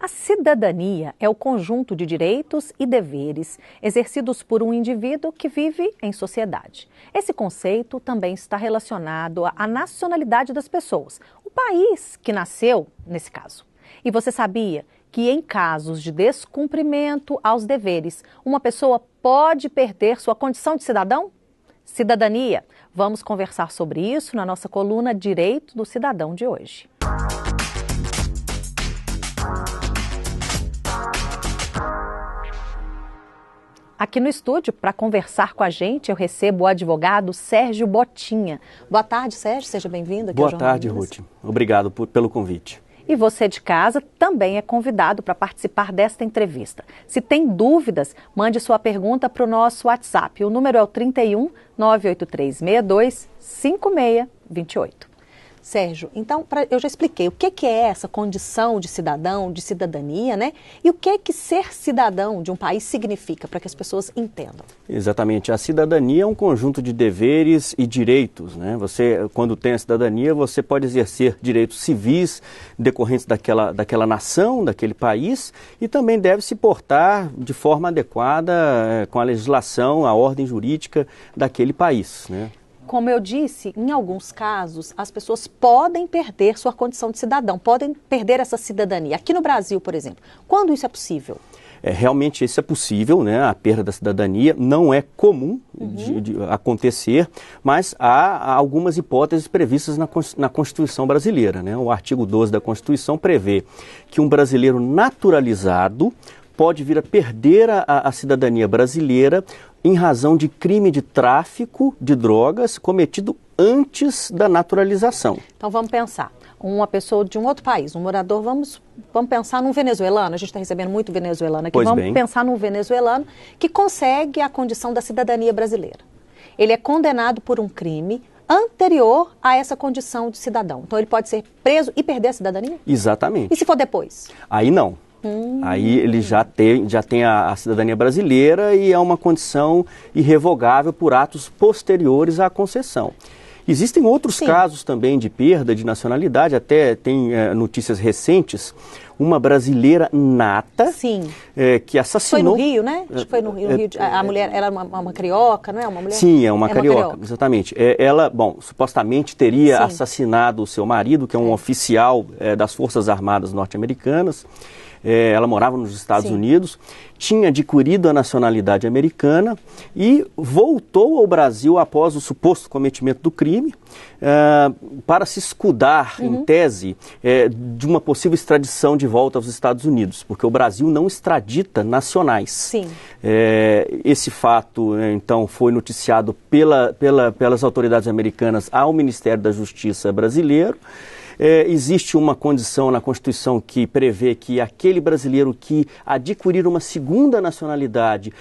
A cidadania é o conjunto de direitos e deveres exercidos por um indivíduo que vive em sociedade. Esse conceito também está relacionado à nacionalidade das pessoas, o país que nasceu nesse caso. E você sabia que em casos de descumprimento aos deveres, uma pessoa pode perder sua condição de cidadão? Cidadania. Vamos conversar sobre isso na nossa coluna Direito do Cidadão de hoje. Aqui no estúdio, para conversar com a gente, eu recebo o advogado Sérgio Botinha. Boa tarde, Sérgio. Seja bem-vindo aqui ao Jornal Boa tarde, Ruth. Obrigado pelo convite. E você de casa também é convidado para participar desta entrevista. Se tem dúvidas, mande sua pergunta para o nosso WhatsApp. O número é o 31 98362 5628. Sérgio, então eu já expliquei o que é essa condição de cidadão, de cidadania, né? E o que ser cidadão de um país significa, para que as pessoas entendam. Exatamente. A cidadania é um conjunto de deveres e direitos, né? Você, quando tem a cidadania, você pode exercer direitos civis decorrentes daquela nação, daquele país, e também deve se portar de forma adequada com a legislação, a ordem jurídica daquele país, né? Como eu disse, em alguns casos, as pessoas podem perder sua condição de cidadão, podem perder essa cidadania. Aqui no Brasil, por exemplo, quando isso é possível? Realmente isso é possível, né? A perda da cidadania não é comum de acontecer, mas há algumas hipóteses previstas na Constituição brasileira, né? O artigo 12 da Constituição prevê que um brasileiro naturalizado pode vir a perder a cidadania brasileira em razão de crime de tráfico de drogas cometido antes da naturalização. Então vamos pensar, uma pessoa de um outro país, um morador, vamos pensar num venezuelano, a gente está recebendo muito venezuelano aqui, pois vamos bem. Pensar num venezuelano que consegue a condição da cidadania brasileira. Ele é condenado por um crime anterior a essa condição de cidadão. Então ele pode ser preso e perder a cidadania? Exatamente. E se for depois? Aí não. Aí ele já tem a cidadania brasileira e é uma condição irrevogável por atos posteriores à concessão. Existem outros casos também de perda de nacionalidade, até tem notícias recentes, uma brasileira nata que assassinou... Foi no Rio, né? Acho que foi no Rio. A mulher era uma carioca, não é? Uma mulher? Sim, é uma carioca, exatamente. Ela, supostamente teria assassinado o seu marido, que é um oficial das Forças Armadas norte-americanas. Ela morava nos Estados Unidos, tinha adquirido a nacionalidade americana e voltou ao Brasil após o suposto cometimento do crime para se escudar, em tese, de uma possível extradição de volta aos Estados Unidos, porque o Brasil não extradita nacionais. Esse fato, então, foi noticiado pelas autoridades americanas ao Ministério da Justiça brasileiro. Existe uma condição na Constituição que prevê que aquele brasileiro que adquirir uma segunda nacionalidade,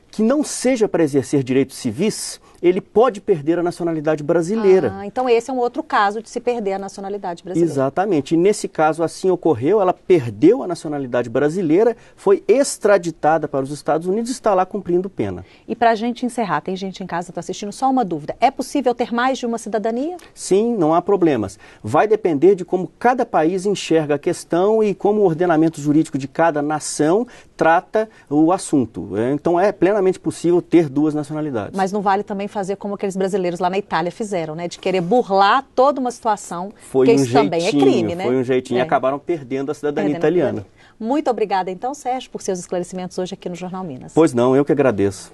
que não seja para exercer direitos civis, ele pode perder a nacionalidade brasileira. Então esse é um outro caso de se perder a nacionalidade brasileira. Exatamente. E nesse caso assim ocorreu, ela perdeu a nacionalidade brasileira, foi extraditada para os Estados Unidos e está lá cumprindo pena. E para a gente encerrar, tem gente em casa que está assistindo, só uma dúvida. É possível ter mais de uma cidadania? Sim, não há problemas. Vai depender de como cada país enxerga a questão e como o ordenamento jurídico de cada nação trata o assunto. Então é plenamente possível ter duas nacionalidades. Mas não vale também fazer como aqueles brasileiros lá na Itália fizeram, né? De querer burlar toda uma situação, porque isso também é crime, né? Foi um jeitinho e acabaram perdendo a cidadania italiana. Muito obrigada, então, Sérgio, por seus esclarecimentos hoje aqui no Jornal Minas. Pois não, eu que agradeço.